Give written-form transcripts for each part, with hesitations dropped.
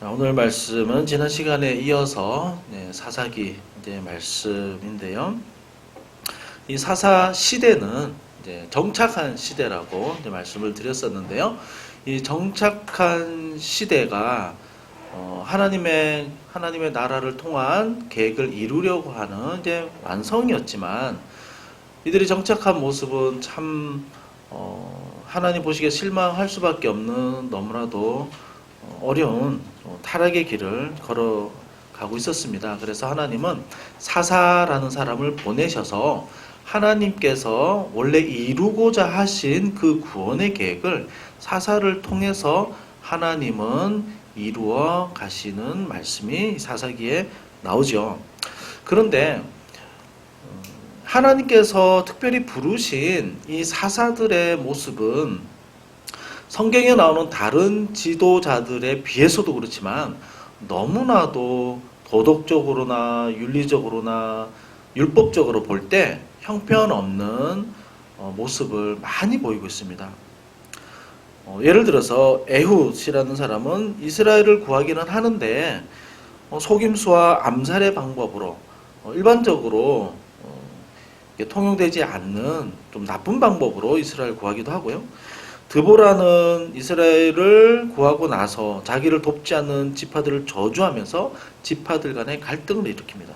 오늘 말씀은 지난 시간에 이어서 사사기 말씀인데요. 이 사사 시대는 정착한 시대라고 말씀을 드렸었는데요. 이 정착한 시대가 하나님의 나라를 통한 계획을 이루려고 하는 완성이었지만, 이들이 정착한 모습은 참 하나님 보시기에 실망할 수밖에 없는 너무나도 어려운 타락의 길을 걸어가고 있었습니다. 그래서 하나님은 사사라는 사람을 보내셔서 하나님께서 원래 이루고자 하신 그 구원의 계획을 사사를 통해서 하나님은 이루어 가시는 말씀이 사사기에 나오죠. 그런데 하나님께서 특별히 부르신 이 사사들의 모습은 성경에 나오는 다른 지도자들에 비해서도 그렇지만 너무나도 도덕적으로나 윤리적으로나 율법적으로 볼 때 형편없는 모습을 많이 보이고 있습니다. 예를 들어서 에훗이라는 사람은 이스라엘을 구하기는 하는데 속임수와 암살의 방법으로 일반적으로 통용되지 않는 좀 나쁜 방법으로 이스라엘을 구하기도 하고요. 드보라는 이스라엘을 구하고 나서 자기를 돕지 않는 지파들을 저주하면서 지파들 간의 갈등을 일으킵니다.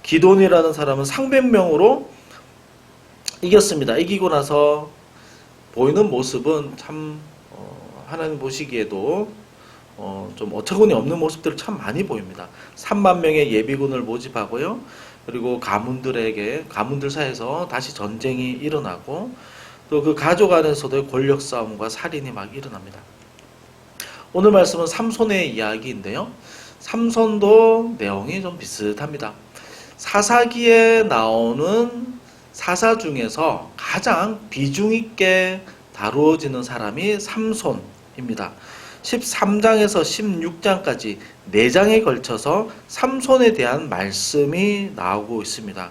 기돈이라는 사람은 상백명으로 이겼습니다. 이기고 나서 보이는 모습은 참 하나님 보시기에도 좀 어처구니 없는 모습들을 참 많이 보입니다. 3만 명의 예비군을 모집하고요. 그리고 가문들 사이에서 다시 전쟁이 일어나고, 또 그 가족 안에서도 권력 싸움과 살인이 막 일어납니다. 오늘 말씀은 삼손의 이야기인데요. 삼손도 내용이 좀 비슷합니다. 사사기에 나오는 사사 중에서 가장 비중 있게 다루어지는 사람이 삼손입니다. 13장에서 16장까지 4장에 걸쳐서 삼손에 대한 말씀이 나오고 있습니다.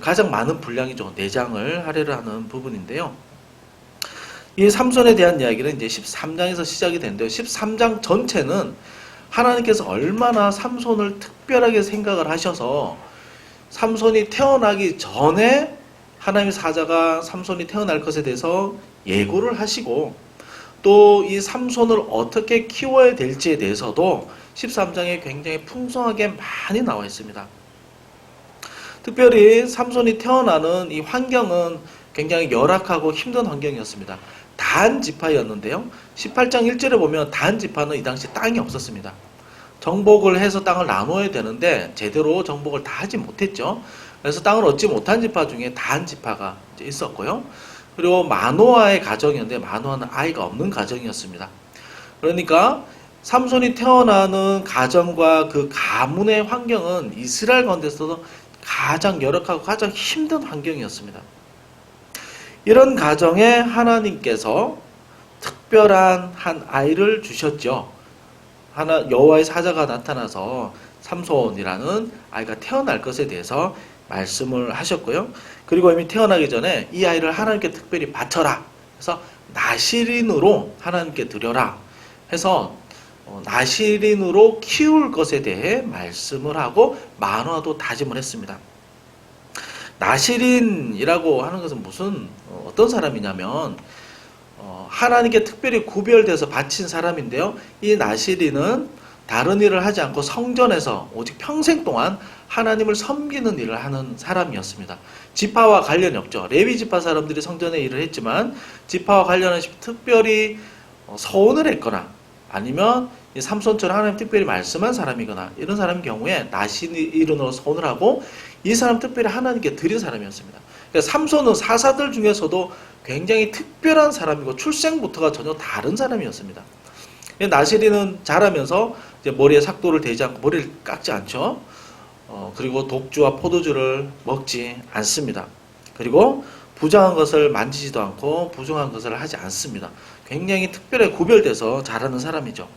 가장 많은 분량이죠. 4장을 할애를 하는 부분인데요. 이 삼손에 대한 이야기는 이제 13장에서 시작이 되는데요. 13장 전체는 하나님께서 얼마나 삼손을 특별하게 생각을 하셔서 삼손이 태어나기 전에 하나님의 사자가 삼손이 태어날 것에 대해서 예고를 하시고, 또 이 삼손을 어떻게 키워야 될지에 대해서도 13장에 굉장히 풍성하게 많이 나와 있습니다. 특별히 삼손이 태어나는 이 환경은 굉장히 열악하고 힘든 환경이었습니다. 단 지파였는데요. 18장 1절에 보면 단 지파는 이 당시 땅이 없었습니다. 정복을 해서 땅을 나눠야 되는데 제대로 정복을 다 하지 못했죠. 그래서 땅을 얻지 못한 지파 중에 단 지파가 있었고요. 그리고 마노아의 가정이었는데 마노아는 아이가 없는 가정이었습니다. 그러니까 삼손이 태어나는 가정과 그 가문의 환경은 이스라엘 가운데서도 가장 열악하고 가장 힘든 환경이었습니다. 이런 가정에 하나님께서 특별한 한 아이를 주셨죠. 여호와의 사자가 나타나서 삼손이라는 아이가 태어날 것에 대해서 말씀을 하셨고요. 그리고 이미 태어나기 전에 이 아이를 하나님께 특별히 바쳐라. 그래서 나시린으로 하나님께 드려라. 해서 나시린으로 키울 것에 대해 말씀을 하고 마노아도 다짐을 했습니다. 나시린이라고 하는 것은 어떤 사람이냐면 하나님께 특별히 구별돼서 바친 사람인데요. 이 나시린은 다른 일을 하지 않고 성전에서 오직 평생 동안 하나님을 섬기는 일을 하는 사람이었습니다. 지파와 관련이 없죠. 레위 지파 사람들이 성전의 일을 했지만 지파와 관련해서 특별히 서원을 했거나 아니면 삼손처럼 하나님 특별히 말씀한 사람이거나 이런 사람의 경우에 나시린으로 서원을 하고, 이 사람 특별히 하나님께 드린 사람이었습니다. 그러니까 삼손은 사사들 중에서도 굉장히 특별한 사람이고 출생부터가 전혀 다른 사람이었습니다. 나시린은 자라면서 이제 머리에 삭도를 대지 않고 머리를 깎지 않죠. 그리고 독주와 포도주를 먹지 않습니다. 그리고 부정한 것을 만지지도 않고 부정한 것을 하지 않습니다. 굉장히 특별히 구별돼서 자라는 사람이죠.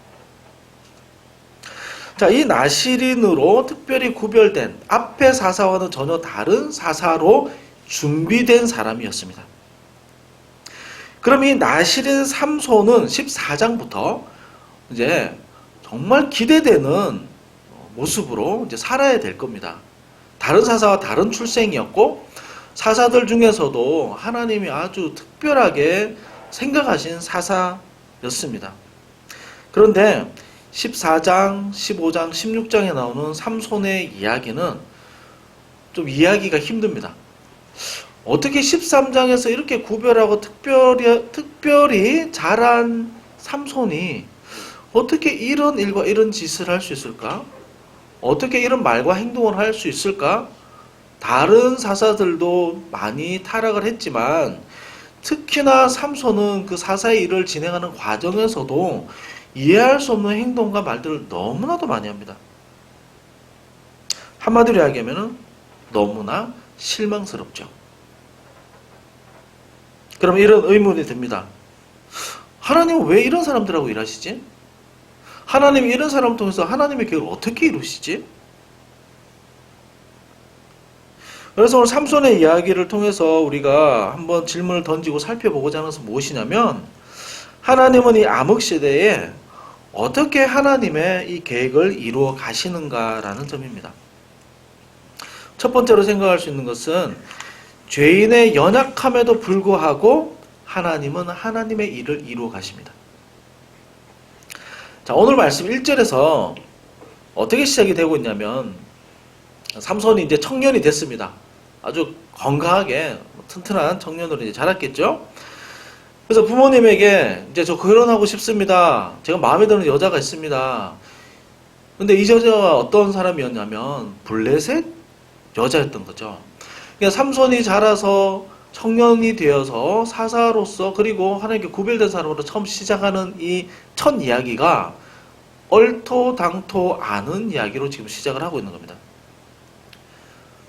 자, 이 나시린으로 특별히 구별된 앞의 사사와는 전혀 다른 사사로 준비된 사람이었습니다. 그럼 이 나시린 삼손은 14장부터 이제 정말 기대되는 모습으로 이제 살아야 될 겁니다. 다른 사사와 다른 출생이었고 사사들 중에서도 하나님이 아주 특별하게 생각하신 사사였습니다. 그런데 14장, 15장, 16장에 나오는 삼손의 이야기는 좀 이해하기가 힘듭니다. 어떻게 13장에서 이렇게 구별하고 특별히 잘한 삼손이 어떻게 이런 일과 이런 짓을 할 수 있을까? 어떻게 이런 말과 행동을 할 수 있을까? 다른 사사들도 많이 타락을 했지만 특히나 삼손은 그 사사의 일을 진행하는 과정에서도 이해할 수 없는 행동과 말들을 너무나도 많이 합니다. 한마디로 이야기하면 너무나 실망스럽죠. 그럼 이런 의문이 듭니다. 하나님은 왜 이런 사람들하고 일하시지? 하나님이 이런 사람을 통해서 하나님의 계획을 어떻게 이루시지? 그래서 오늘 삼손의 이야기를 통해서 우리가 한번 질문을 던지고 살펴보고자 하는 것은 무엇이냐면 하나님은 이 암흑시대에 어떻게 하나님의 이 계획을 이루어 가시는가라는 점입니다. 첫 번째로 생각할 수 있는 것은 죄인의 연약함에도 불구하고 하나님은 하나님의 일을 이루어 가십니다. 자, 오늘 말씀 1절에서 어떻게 시작이 되고 있냐면 삼손이 이제 청년이 됐습니다. 아주 건강하게 튼튼한 청년으로 이제 자랐겠죠. 그래서 부모님에게 이제 저 결혼하고 싶습니다. 제가 마음에 드는 여자가 있습니다. 근데 이 여자가 어떤 사람이었냐면 블레셋 여자였던 거죠. 그러니까 삼손이 자라서 청년이 되어서 사사로서 그리고 하나님께 구별된 사람으로 처음 시작하는 이 첫 이야기가 얼토당토 않은 이야기로 지금 시작을 하고 있는 겁니다.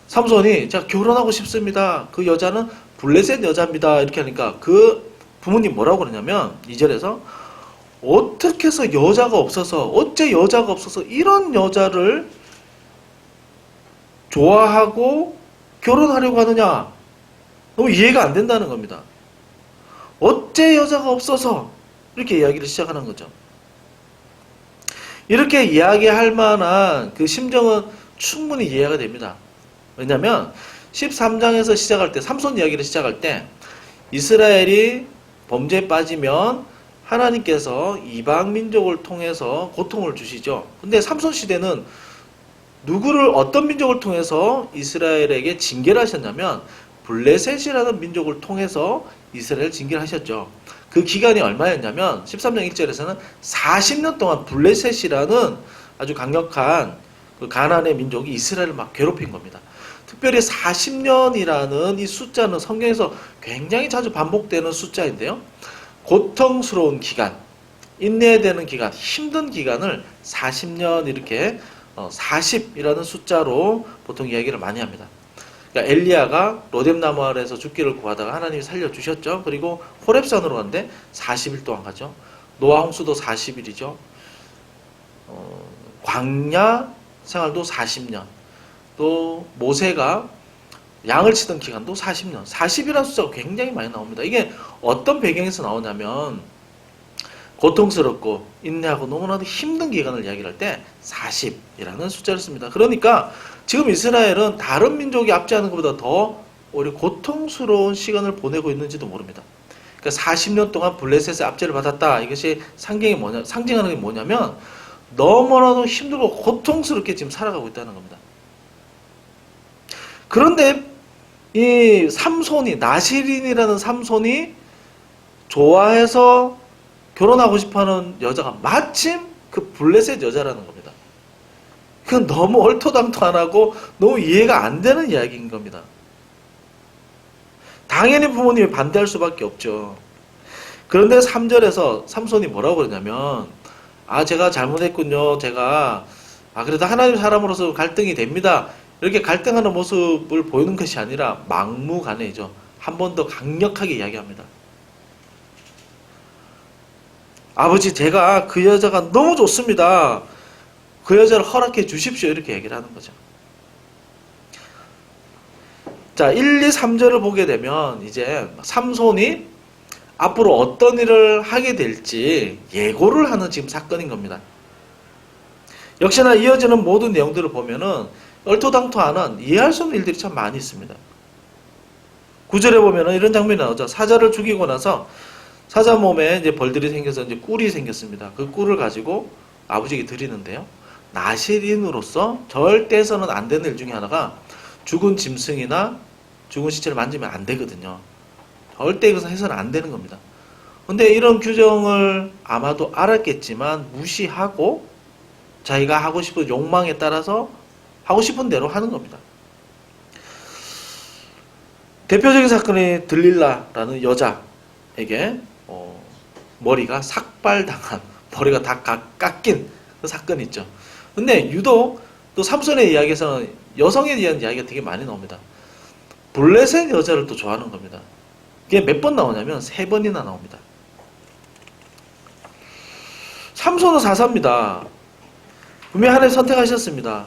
삼손이 제가 결혼하고 싶습니다. 그 여자는 블레셋 여자입니다. 이렇게 하니까 그 부모님 뭐라고 그러냐면 2절에서 어떻게 해서 여자가 없어서 어째 여자가 없어서 이런 여자를 좋아하고 결혼하려고 하느냐. 너무 이해가 안 된다는 겁니다. 어째 여자가 없어서 이렇게 이야기를 시작하는 거죠. 이렇게 이야기할 만한 그 심정은 충분히 이해가 됩니다. 왜냐하면 13장에서 시작할 때 삼손 이야기를 시작할 때 이스라엘이 범죄에 빠지면 하나님께서 이방 민족을 통해서 고통을 주시죠. 근데 삼손 시대는 누구를 어떤 민족을 통해서 이스라엘에게 징계를 하셨냐면 블레셋이라는 민족을 통해서 이스라엘 징계를 하셨죠. 그 기간이 얼마였냐면 13장 1절에서는 40년 동안 블레셋이라는 아주 강력한 그 가나안의 민족이 이스라엘을 막 괴롭힌 겁니다. 특별히 40년이라는 이 숫자는 성경에서 굉장히 자주 반복되는 숫자인데요. 고통스러운 기간, 인내해야 되는 기간, 힘든 기간을 40년 이렇게 40이라는 숫자로 보통 이야기를 많이 합니다. 그러니까 엘리야가 로뎀나무 아래에서 죽기를 구하다가 하나님이 살려주셨죠. 그리고 호렙산으로 갔는데 40일 동안 가죠. 노아 홍수도 40일이죠. 광야 생활도 40년. 또 모세가 양을 치던 기간도 40년. 40이라는 숫자가 굉장히 많이 나옵니다. 이게 어떤 배경에서 나오냐면 고통스럽고 인내하고 너무나도 힘든 기간을 이야기할 때 40이라는 숫자를 씁니다. 그러니까 지금 이스라엘은 다른 민족이 압제하는 것보다 더 오히려 고통스러운 시간을 보내고 있는지도 모릅니다. 그러니까 40년 동안 블레셋의 압제를 받았다. 이것이 상징하는 게 뭐냐면 너무나도 힘들고 고통스럽게 지금 살아가고 있다는 겁니다. 그런데 이 삼손이 나시린이라는 삼손이 좋아해서 결혼하고 싶어하는 여자가 마침 그 블레셋 여자라는 겁니다. 그건 너무 얼토당토 안 하고 너무 이해가 안 되는 이야기인 겁니다. 당연히 부모님이 반대할 수밖에 없죠. 그런데 3절에서 삼손이 뭐라고 그러냐면 제가 잘못했군요. 제가 그래도 하나님 사람으로서 갈등이 됩니다. 이렇게 갈등하는 모습을 보이는 것이 아니라 막무가내죠. 한 번 더 강력하게 이야기합니다. 아버지, 제가 그 여자가 너무 좋습니다. 그 여자를 허락해 주십시오. 이렇게 얘기를 하는 거죠. 자, 1, 2, 3절을 보게 되면 이제 삼손이 앞으로 어떤 일을 하게 될지 예고를 하는 지금 사건인 겁니다. 역시나 이어지는 모든 내용들을 보면은 얼토당토하는 이해할 수 없는 일들이 참 많이 있습니다. 9절에 보면은 이런 장면이 나오죠. 사자를 죽이고 나서 사자 몸에 이제 벌들이 생겨서 이제 꿀이 생겼습니다. 그 꿀을 가지고 아버지에게 드리는데요. 나실인으로서 절대 해서는 안 되는 일 중에 하나가 죽은 짐승이나 죽은 시체를 만지면 안 되거든요. 절대 이것은 해서는 안 되는 겁니다. 근데 이런 규정을 아마도 알았겠지만 무시하고 자기가 하고 싶은 욕망에 따라서 하고 싶은 대로 하는 겁니다. 대표적인 사건이 들릴라라는 여자에게 머리가 삭발당한, 머리가 다 깎인 그 사건이 있죠. 근데 유독 또 삼손의 이야기에서는 여성에 대한 이야기가 되게 많이 나옵니다. 블레셋 여자를 또 좋아하는 겁니다. 이게 몇 번 나오냐면 3번이나 나옵니다. 삼손은 사사입니다. 분명히 하나님 선택하셨습니다.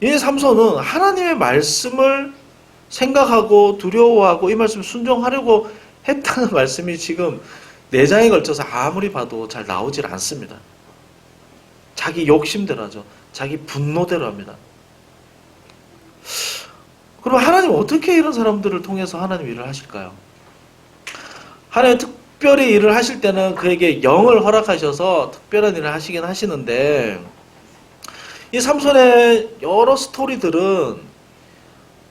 이 삼손은 하나님의 말씀을 생각하고 두려워하고 이 말씀을 순종하려고 했다는 말씀이 지금 4장에 걸쳐서 아무리 봐도 잘 나오질 않습니다. 자기 욕심대로 하죠. 자기 분노대로 합니다. 그럼 하나님 어떻게 이런 사람들을 통해서 하나님 일을 하실까요? 하나님 특별히 일을 하실 때는 그에게 영을 허락하셔서 특별한 일을 하시긴 하시는데 이 삼손의 여러 스토리들은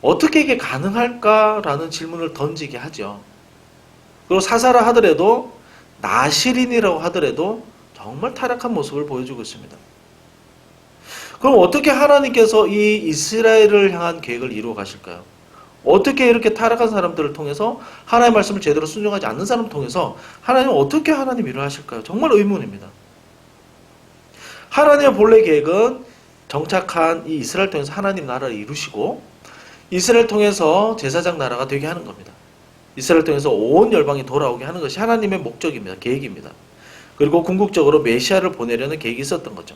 어떻게 이게 가능할까라는 질문을 던지게 하죠. 그리고 사사라 하더라도 나실인이라고 하더라도 정말 타락한 모습을 보여주고 있습니다. 그럼 어떻게 하나님께서 이 이스라엘을 향한 계획을 이루어 가실까요? 어떻게 이렇게 타락한 사람들을 통해서 하나님의 말씀을 제대로 순종하지 않는 사람을 통해서 하나님은 어떻게 하나님 일을 하실까요? 정말 의문입니다. 하나님의 본래 계획은 정착한 이 이스라엘 통해서 하나님 나라를 이루시고 이스라엘 통해서 제사장 나라가 되게 하는 겁니다. 이스라엘 통해서 온 열방이 돌아오게 하는 것이 하나님의 목적입니다. 계획입니다. 그리고 궁극적으로 메시아를 보내려는 계획이 있었던 거죠.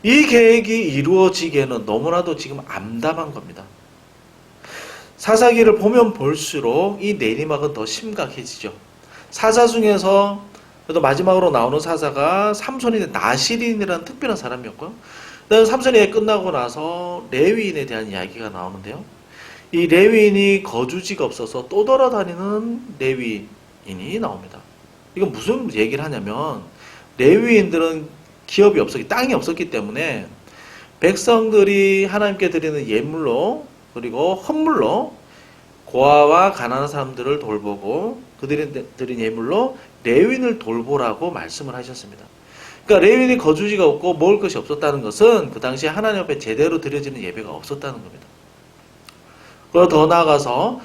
이 계획이 이루어지기에는 너무나도 지금 암담한 겁니다. 사사기를 보면 볼수록 이 내리막은 더 심각해지죠. 사사 중에서 그래도 마지막으로 나오는 사사가 삼손인의 나실인이라는 특별한 사람이었고요. 삼손이 끝나고 나서 레위인에 대한 이야기가 나오는데요. 이 레위인이 거주지가 없어서 또 돌아다니는 레위인이 나옵니다. 이건 무슨 얘기를 하냐면 레위인들은 기업이 없었기, 땅이 없었기 때문에 백성들이 하나님께 드리는 예물로 그리고 헌물로 고아와 가난한 사람들을 돌보고 그들이 드린 예물로 레위인을 돌보라고 말씀을 하셨습니다. 그러니까 레위인이 거주지가 없고 먹을 것이 없었다는 것은 그 당시에 하나님 앞에 제대로 드려지는 예배가 없었다는 겁니다. 그리고 더 나아가서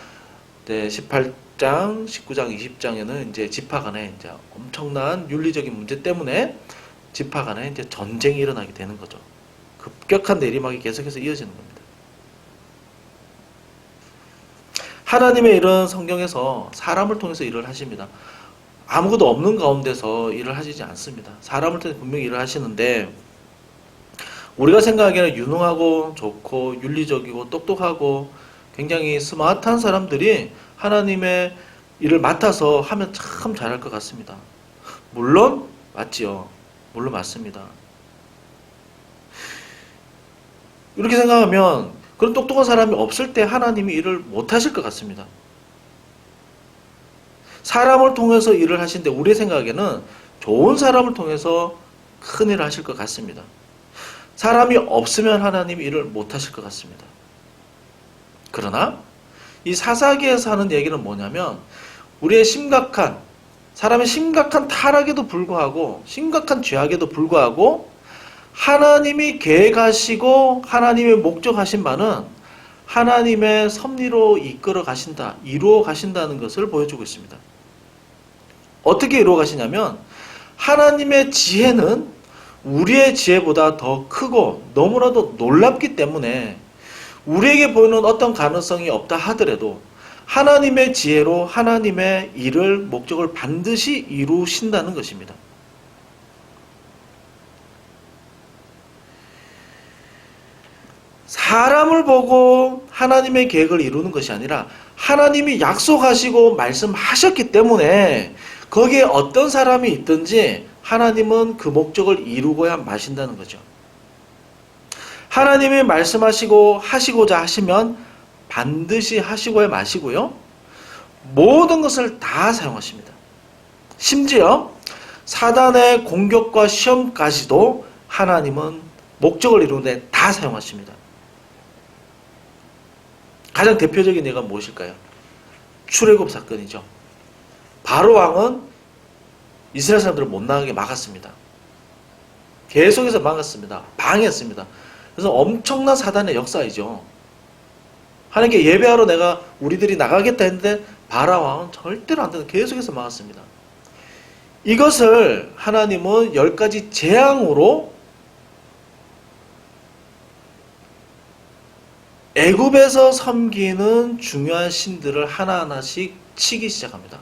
18장, 19장, 20장에는 이제 지파 간에 이제 엄청난 윤리적인 문제 때문에 지파 간에 이제 전쟁이 일어나게 되는 거죠. 급격한 내리막이 계속해서 이어지는 겁니다. 하나님의 일은 성경에서 사람을 통해서 일을 하십니다. 아무것도 없는 가운데서 일을 하시지 않습니다. 사람을 통해서 분명히 일을 하시는데 우리가 생각하기에는 유능하고 좋고 윤리적이고 똑똑하고 굉장히 스마트한 사람들이 하나님의 일을 맡아서 하면 참 잘할 것 같습니다. 물론 맞지요. 물론 맞습니다. 이렇게 생각하면 그런 똑똑한 사람이 없을 때 하나님이 일을 못하실 것 같습니다. 사람을 통해서 일을 하시는데 우리 생각에는 좋은 사람을 통해서 큰 일을 하실 것 같습니다. 사람이 없으면 하나님이 일을 못하실 것 같습니다. 그러나 이 사사기에서 하는 얘기는 뭐냐면 우리의 사람의 심각한 타락에도 불구하고 심각한 죄악에도 불구하고 하나님이 계획하시고 하나님의 목적하신 바는 하나님의 섭리로 이끌어 가신다, 이루어 가신다는 것을 보여주고 있습니다. 어떻게 이루어 가시냐면 하나님의 지혜는 우리의 지혜보다 더 크고 너무나도 놀랍기 때문에 우리에게 보이는 어떤 가능성이 없다 하더라도 하나님의 지혜로 하나님의 일을, 목적을 반드시 이루신다는 것입니다. 사람을 보고 하나님의 계획을 이루는 것이 아니라 하나님이 약속하시고 말씀하셨기 때문에 거기에 어떤 사람이 있든지 하나님은 그 목적을 이루고야 마신다는 거죠. 하나님이 말씀하시고 하시고자 하시면 반드시 하시고야 마시고요. 모든 것을 다 사용하십니다. 심지어 사단의 공격과 시험까지도 하나님은 목적을 이루는데 다 사용하십니다. 가장 대표적인 예가 무엇일까요? 출애굽 사건이죠. 바로 왕은 이스라엘 사람들을 못 나가게 막았습니다. 계속해서 막았습니다. 방해했습니다. 그래서 엄청난 사단의 역사이죠. 하나님께 예배하러 내가 우리들이 나가겠다 했는데 바라 왕은 절대로 안 된다. 계속해서 막았습니다. 이것을 하나님은 10가지 재앙으로 애굽에서 섬기는 중요한 신들을 하나하나씩 치기 시작합니다.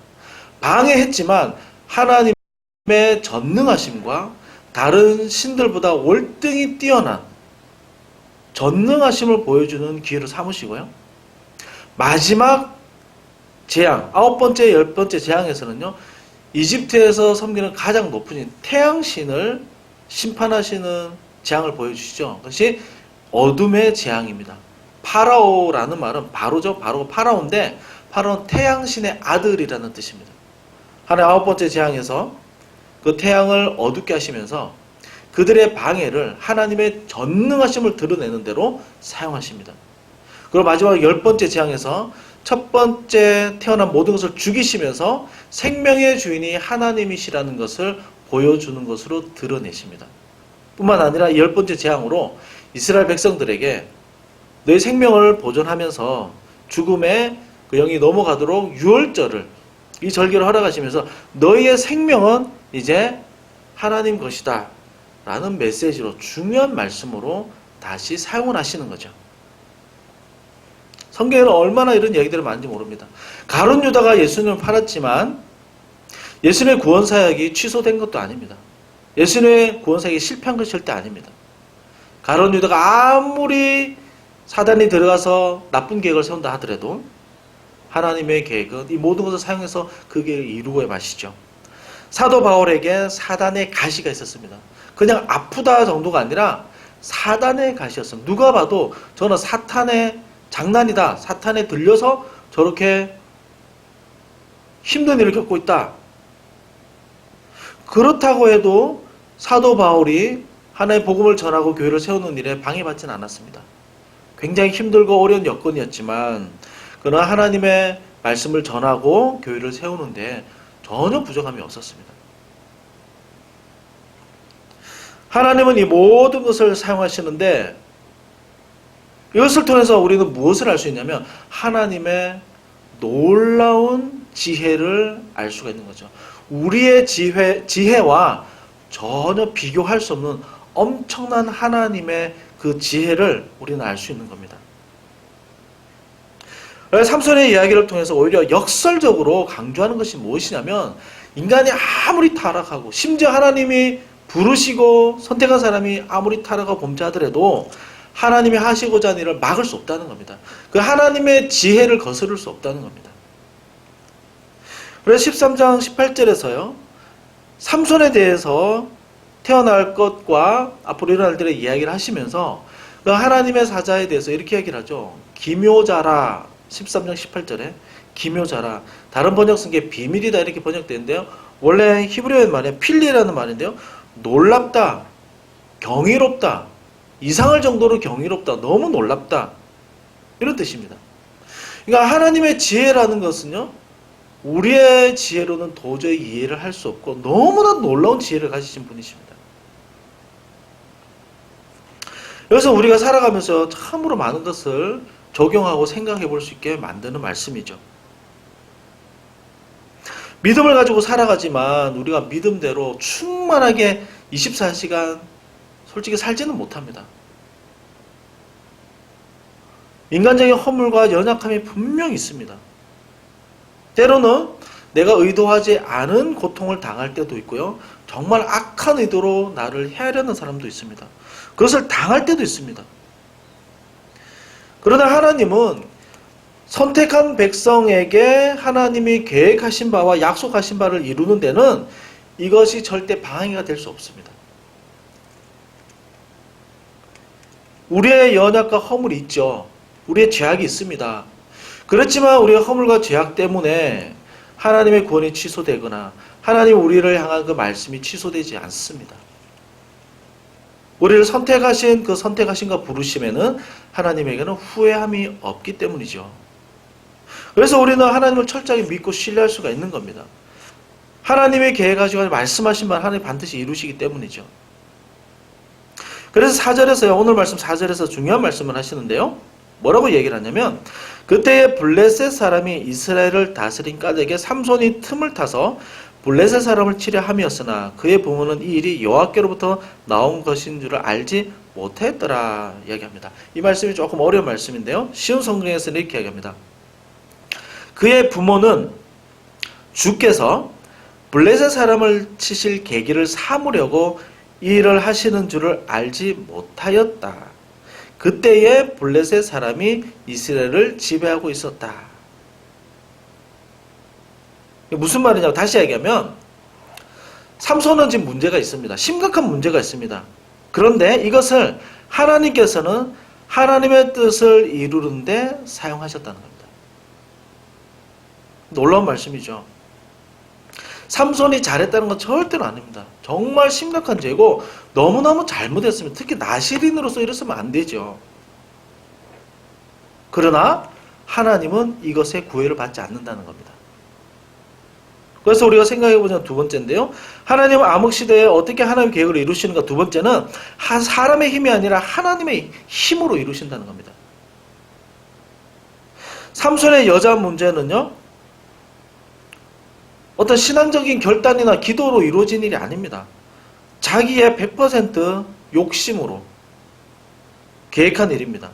방해했지만 하나님의 전능하심과 다른 신들보다 월등히 뛰어난 전능하심을 보여주는 기회로 삼으시고요. 마지막 재앙, 9번째, 10번째 재앙에서는요. 이집트에서 섬기는 가장 높은 신, 태양신을 심판하시는 재앙을 보여주시죠. 그것이 어둠의 재앙입니다. 파라오라는 말은 바로죠. 바로가 파라오인데 파라오는 태양신의 아들이라는 뜻입니다. 하나님 9번째 재앙에서 그 태양을 어둡게 하시면서 그들의 방해를 하나님의 전능하심을 드러내는 대로 사용하십니다. 그리고 마지막 10번째 재앙에서 첫 번째 태어난 모든 것을 죽이시면서 생명의 주인이 하나님이시라는 것을 보여주는 것으로 드러내십니다. 뿐만 아니라 10번째 재앙으로 이스라엘 백성들에게 너희 생명을 보존하면서 죽음의 그 영이 넘어가도록 유월절을 이 절기를 허락하시면서 너희의 생명은 이제 하나님 것이다 라는 메시지로 중요한 말씀으로 다시 사용을 하시는 거죠. 성경에는 얼마나 이런 얘기들을 많은지 모릅니다. 가룟 유다가 예수님을 팔았지만 예수님의 구원 사역이 취소된 것도 아닙니다. 예수님의 구원 사역이 실패한 것이 절대 아닙니다. 가룟 유다가 아무리 사단이 들어가서 나쁜 계획을 세운다 하더라도 하나님의 계획은 이 모든 것을 사용해서 그 계획을 이루고야 마시죠. 사도 바울에게 사단의 가시가 있었습니다. 그냥 아프다 정도가 아니라 사단의 가시였습니다. 누가 봐도 저는 사탄의 장난이다. 사탄에 들려서 저렇게 힘든 일을 겪고 있다. 그렇다고 해도 사도 바울이 하나님의 복음을 전하고 교회를 세우는 일에 방해받지는 않았습니다. 굉장히 힘들고 어려운 여건이었지만 그러나 하나님의 말씀을 전하고 교회를 세우는데 전혀 부족함이 없었습니다. 하나님은 이 모든 것을 사용하시는데 이것을 통해서 우리는 무엇을 알 수 있냐면 하나님의 놀라운 지혜를 알 수가 있는 거죠. 우리의 지혜와 전혀 비교할 수 없는 엄청난 하나님의 그 지혜를 우리는 알 수 있는 겁니다. 삼손의 이야기를 통해서 오히려 역설적으로 강조하는 것이 무엇이냐면 인간이 아무리 타락하고 심지어 하나님이 부르시고 선택한 사람이 아무리 타락하고 범죄하더라도 하나님이 하시고자 하는 일을 막을 수 없다는 겁니다. 그 하나님의 지혜를 거스를 수 없다는 겁니다. 그래서 13장 18절에서요. 삼손에 대해서 태어날 것과 앞으로 일어날 일의 이야기를 하시면서 그 하나님의 사자에 대해서 이렇게 얘기를 하죠. 기묘자라 13장 18절에 기묘자라 다른 번역 쓴 게 비밀이다 이렇게 번역되는데요. 원래 히브리어 말에 필리라는 말인데요. 놀랍다, 경이롭다, 이상할 정도로 경이롭다, 너무 놀랍다 이런 뜻입니다. 그러니까 하나님의 지혜라는 것은요. 우리의 지혜로는 도저히 이해를 할 수 없고 너무나 놀라운 지혜를 가지신 분이십니다. 여기서 우리가 살아가면서 참으로 많은 것을 적용하고 생각해 볼 수 있게 만드는 말씀이죠. 믿음을 가지고 살아가지만 우리가 믿음대로 충만하게 24시간 솔직히 살지는 못합니다. 인간적인 허물과 연약함이 분명히 있습니다. 때로는 내가 의도하지 않은 고통을 당할 때도 있고요. 정말 악한 의도로 나를 해하려는 사람도 있습니다. 그것을 당할 때도 있습니다. 그러나 하나님은 선택한 백성에게 하나님이 계획하신 바와 약속하신 바를 이루는 데는 이것이 절대 방해가 될 수 없습니다. 우리의 연약과 허물이 있죠. 우리의 죄악이 있습니다. 그렇지만 우리의 허물과 죄악 때문에 하나님의 구원이 취소되거나 하나님 우리를 향한 그 말씀이 취소되지 않습니다. 우리를 선택하신 그 선택하신과 부르심에는 하나님에게는 후회함이 없기 때문이죠. 그래서 우리는 하나님을 철저히 믿고 신뢰할 수가 있는 겁니다. 하나님의 계획하시고 말씀하신 말 하나님 반드시 이루시기 때문이죠. 그래서 4절에서요, 오늘 말씀 4절에서 중요한 말씀을 하시는데요. 뭐라고 얘기를 하냐면, 그때에 블레셋 사람이 이스라엘을 다스린 까닭에 삼손이 틈을 타서 블레셋 사람을 치려 함이었으나 그의 부모는 이 일이 여호와께로부터 나온 것인 줄을 알지 못했더라 이야기합니다. 이 말씀이 조금 어려운 말씀인데요. 쉬운 성경에서는 이렇게 이야기합니다. 그의 부모는 주께서 블레셋 사람을 치실 계기를 삼으려고 이 일을 하시는 줄을 알지 못하였다. 그때에 블레셋 사람이 이스라엘을 지배하고 있었다. 무슨 말이냐고 다시 얘기하면 삼손은 지금 문제가 있습니다. 심각한 문제가 있습니다. 그런데 이것을 하나님께서는 하나님의 뜻을 이루는데 사용하셨다는 겁니다. 놀라운 말씀이죠. 삼손이 잘했다는 건 절대로 아닙니다. 정말 심각한 죄고 너무너무 잘못했습니다. 특히 나시린으로서 이랬으면 안 되죠. 그러나 하나님은 이것에 구애를 받지 않는다는 겁니다. 그래서 우리가 생각해보자면 두 번째인데요. 하나님은 암흑시대에 어떻게 하나님의 계획을 이루시는가. 두 번째는 사람의 힘이 아니라 하나님의 힘으로 이루신다는 겁니다. 삼손의 여자 문제는요, 어떤 신앙적인 결단이나 기도로 이루어진 일이 아닙니다. 자기의 100% 욕심으로 계획한 일입니다.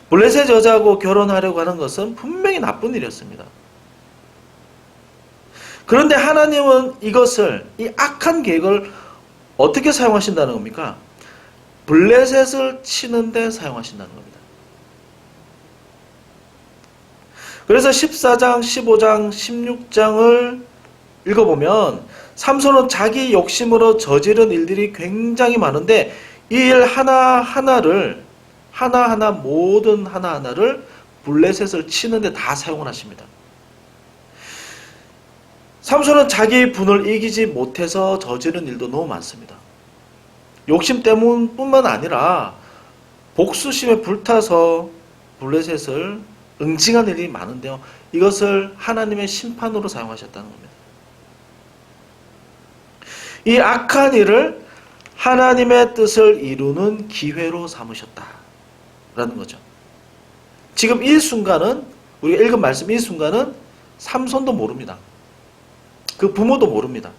블레셋 여자하고 결혼하려고 하는 것은 분명히 나쁜 일이었습니다. 그런데 하나님은 이것을, 이 악한 계획을 어떻게 사용하신다는 겁니까? 블레셋을 치는데 사용하신다는 겁니다. 그래서 14장, 15장, 16장을 읽어보면 삼손은 자기 욕심으로 저지른 일들이 굉장히 많은데 이 일 하나하나를 모든 하나하나를 블레셋을 치는데 다 사용을 하십니다. 삼손은 자기 분을 이기지 못해서 저지른 일도 너무 많습니다. 욕심 때문뿐만 아니라 복수심에 불타서 블레셋을 응징한 일이 많은데요. 이것을 하나님의 심판으로 사용하셨다는 겁니다. 이 악한 일을 하나님의 뜻을 이루는 기회로 삼으셨다라는 거죠. 지금 이 순간은, 우리가 읽은 말씀 이 순간은 삼손도 모릅니다. 그 부모도 모릅니다.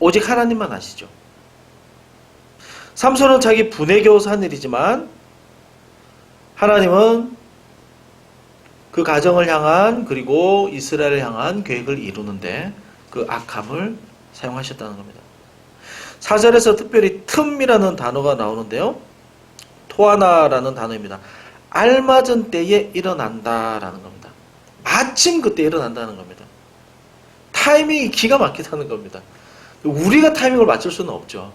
오직 하나님만 아시죠. 삼손은 자기 분에 겨워서 한 일이지만 하나님은 그 가정을 향한, 그리고 이스라엘을 향한 계획을 이루는데 그 악함을 사용하셨다는 겁니다. 4절에서 특별히 틈이라는 단어가 나오는데요. 토하나라는 단어입니다. 알맞은 때에 일어난다라는 겁니다. 마침 그때 일어난다는 겁니다. 타이밍이 기가 막히다는 겁니다. 우리가 타이밍을 맞출 수는 없죠.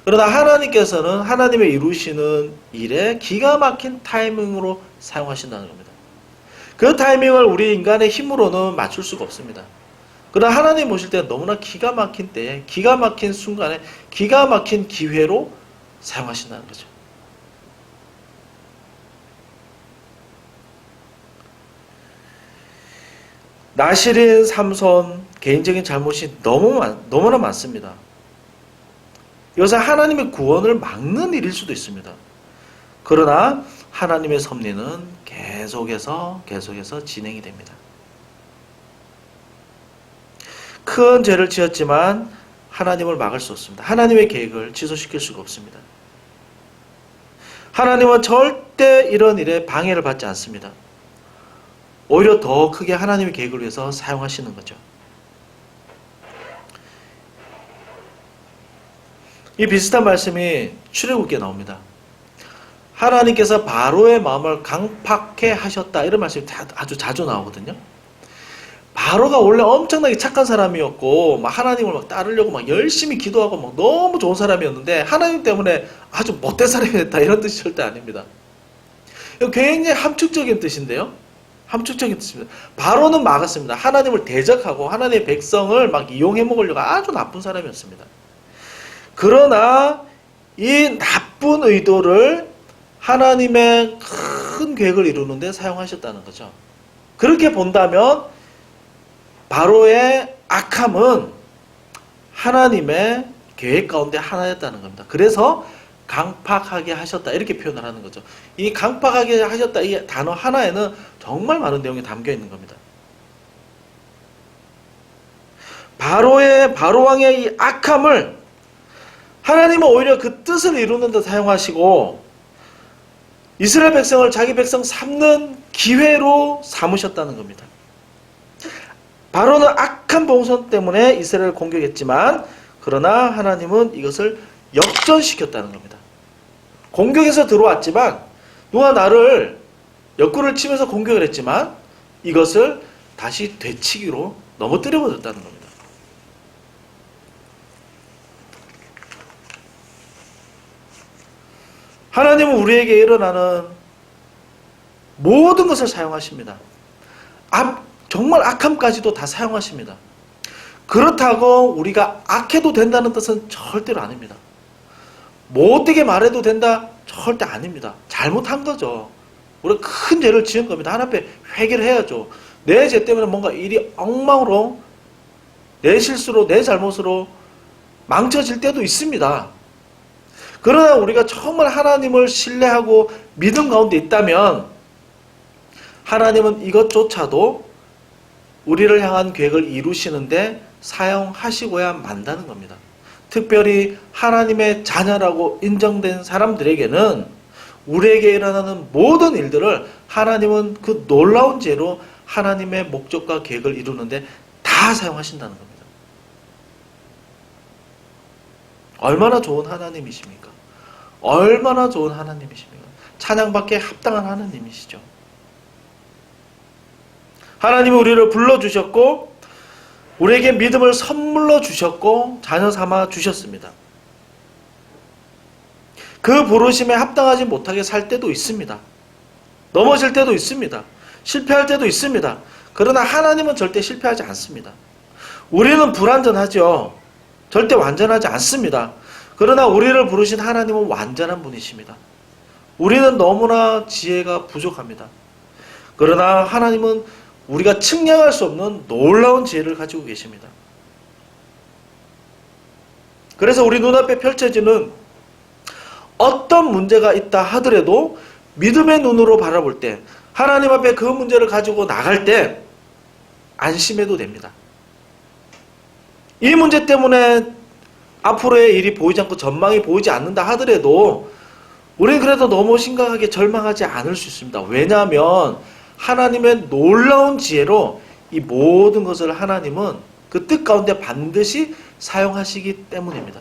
그러나 하나님께서는 하나님의 이루시는 일에 기가 막힌 타이밍으로 사용하신다는 겁니다. 그 타이밍을 우리 인간의 힘으로는 맞출 수가 없습니다. 그러나 하나님 보실 때는 너무나 기가 막힌 때에, 기가 막힌 순간에, 기가 막힌 기회로 사용하신다는 거죠. 나시린 삼손 개인적인 잘못이 너무나 많습니다. 이것은 하나님의 구원을 막는 일일 수도 있습니다. 그러나 하나님의 섭리는 계속해서 진행이 됩니다. 큰 죄를 지었지만 하나님을 막을 수 없습니다. 하나님의 계획을 취소시킬 수가 없습니다. 하나님은 절대 이런 일에 방해를 받지 않습니다. 오히려 더 크게 하나님의 계획을 위해서 사용하시는 거죠. 이 비슷한 말씀이 출애굽기에 나옵니다. 하나님께서 바로의 마음을 강팍해 하셨다. 이런 말씀이 아주 자주 나오거든요. 바로가 원래 엄청나게 착한 사람이었고 막 하나님을 막 따르려고 막 열심히 기도하고 막 너무 좋은 사람이었는데 하나님 때문에 아주 못된 사람이 됐다. 이런 뜻이 절대 아닙니다. 이거 굉장히 함축적인 뜻인데요. 함축적인 뜻입니다. 바로는 막았습니다. 하나님을 대적하고 하나님의 백성을 막 이용해 먹으려고 아주 나쁜 사람이었습니다. 그러나 이 나쁜 의도를 하나님의 큰 계획을 이루는 데 사용하셨다는 거죠. 그렇게 본다면 바로의 악함은 하나님의 계획 가운데 하나였다는 겁니다. 그래서 강팍하게 하셨다 이렇게 표현을 하는 거죠. 이 강팍하게 하셨다 이 단어 하나에는 정말 많은 내용이 담겨 있는 겁니다. 바로왕의 이 악함을 하나님은 오히려 그 뜻을 이루는 데 사용하시고 이스라엘 백성을 자기 백성 삼는 기회로 삼으셨다는 겁니다. 바로는 악한 봉선 때문에 이스라엘을 공격했지만 그러나 하나님은 이것을 역전시켰다는 겁니다. 공격에서 들어왔지만 누가 나를 옆구리를 치면서 공격을 했지만 이것을 다시 되치기로 넘어뜨려 버렸다는 겁니다. 하나님은 우리에게 일어나는 모든 것을 사용하십니다. 정말 악함까지도 다 사용하십니다. 그렇다고 우리가 악해도 된다는 뜻은 절대로 아닙니다. 못되게 말해도 된다? 절대 아닙니다. 잘못한 거죠. 우리가 큰 죄를 지은 겁니다. 하나님 앞에 회개를 해야죠. 내 죄 때문에 뭔가 일이 엉망으로 내 실수로 내 잘못으로 망쳐질 때도 있습니다. 그러나 우리가 정말 하나님을 신뢰하고 믿음 가운데 있다면 하나님은 이것조차도 우리를 향한 계획을 이루시는데 사용하시고야 만다는 겁니다. 특별히 하나님의 자녀라고 인정된 사람들에게는 우리에게 일어나는 모든 일들을 하나님은 그 놀라운 죄로 하나님의 목적과 계획을 이루는데 다 사용하신다는 겁니다. 얼마나 좋은 하나님이십니까? 얼마나 좋은 하나님이십니까? 찬양받기에 합당한 하나님이시죠. 하나님이 우리를 불러주셨고 우리에게 믿음을 선물로 주셨고 자녀 삼아 주셨습니다. 그 부르심에 합당하지 못하게 살 때도 있습니다. 넘어질 때도 있습니다. 실패할 때도 있습니다. 그러나 하나님은 절대 실패하지 않습니다. 우리는 불완전하죠. 절대 완전하지 않습니다. 그러나 우리를 부르신 하나님은 완전한 분이십니다. 우리는 너무나 지혜가 부족합니다. 그러나 하나님은 우리가 측량할 수 없는 놀라운 지혜를 가지고 계십니다. 그래서 우리 눈앞에 펼쳐지는 어떤 문제가 있다 하더라도 믿음의 눈으로 바라볼 때 하나님 앞에 그 문제를 가지고 나갈 때 안심해도 됩니다. 이 문제 때문에 앞으로의 일이 보이지 않고 전망이 보이지 않는다 하더라도 우리는 그래도 너무 심각하게 절망하지 않을 수 있습니다. 왜냐하면 하나님의 놀라운 지혜로 이 모든 것을 하나님은 그 뜻 가운데 반드시 사용하시기 때문입니다.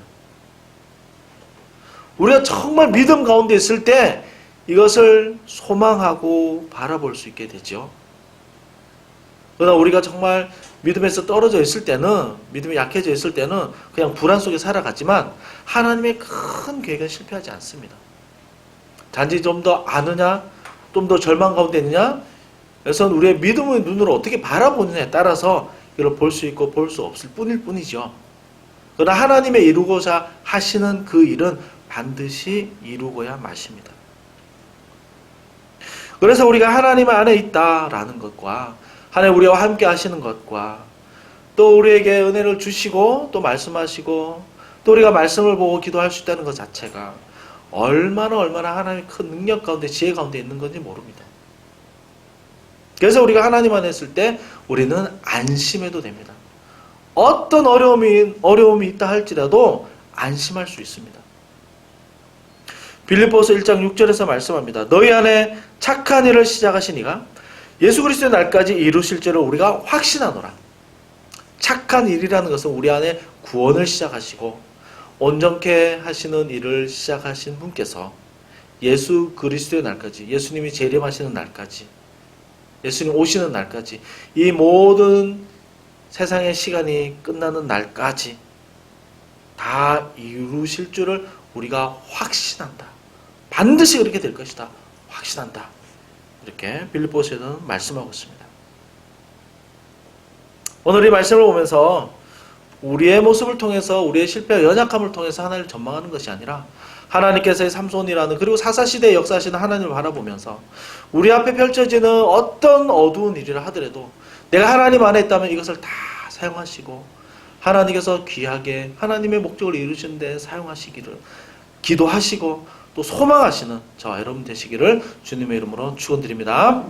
우리가 정말 믿음 가운데 있을 때 이것을 소망하고 바라볼 수 있게 되죠. 그러나 우리가 정말 믿음에서 떨어져 있을 때는, 믿음이 약해져 있을 때는 그냥 불안 속에 살아가지만 하나님의 큰 계획은 실패하지 않습니다. 단지 좀 더 아느냐, 좀 더 절망 가운데 있느냐, 그래서 우리의 믿음의 눈으로 어떻게 바라보느냐에 따라서 이걸 볼 수 있고 볼 수 없을 뿐일 뿐이죠. 그러나 하나님의 이루고자 하시는 그 일은 반드시 이루고야 마십니다. 그래서 우리가 하나님 안에 있다라는 것과 하나님 우리와 함께 하시는 것과 또 우리에게 은혜를 주시고 또 말씀하시고 또 우리가 말씀을 보고 기도할 수 있다는 것 자체가 얼마나 하나님의 큰 능력 가운데 지혜 가운데 있는 건지 모릅니다. 그래서 우리가 하나님 안에 있을 때 우리는 안심해도 됩니다. 어떤 어려움이 있다 할지라도 안심할 수 있습니다. 빌립보서 1장 6절에서 말씀합니다. 너희 안에 착한 일을 시작하신 이가 예수 그리스도의 날까지 이루실 줄을 우리가 확신하노라. 착한 일이라는 것은 우리 안에 구원을 시작하시고 온전케 하시는 일을 시작하신 분께서 예수 그리스도의 날까지, 예수님이 재림하시는 날까지, 예수님 오시는 날까지, 이 모든 세상의 시간이 끝나는 날까지 다 이루실 줄을 우리가 확신한다. 반드시 그렇게 될 것이다. 확신한다. 이렇게 빌립보서에는 말씀하고 있습니다. 오늘 이 말씀을 보면서 우리의 모습을 통해서, 우리의 실패와 연약함을 통해서 하나님을 전망하는 것이 아니라 하나님께서의 삼손이라는, 그리고 사사시대에 역사하시는 하나님을 바라보면서 우리 앞에 펼쳐지는 어떤 어두운 일이라 하더라도 내가 하나님 안에 있다면 이것을 다 사용하시고 하나님께서 귀하게 하나님의 목적을 이루시는 데 사용하시기를 기도하시고 또 소망하시는 저와 여러분 되시기를 주님의 이름으로 축원드립니다.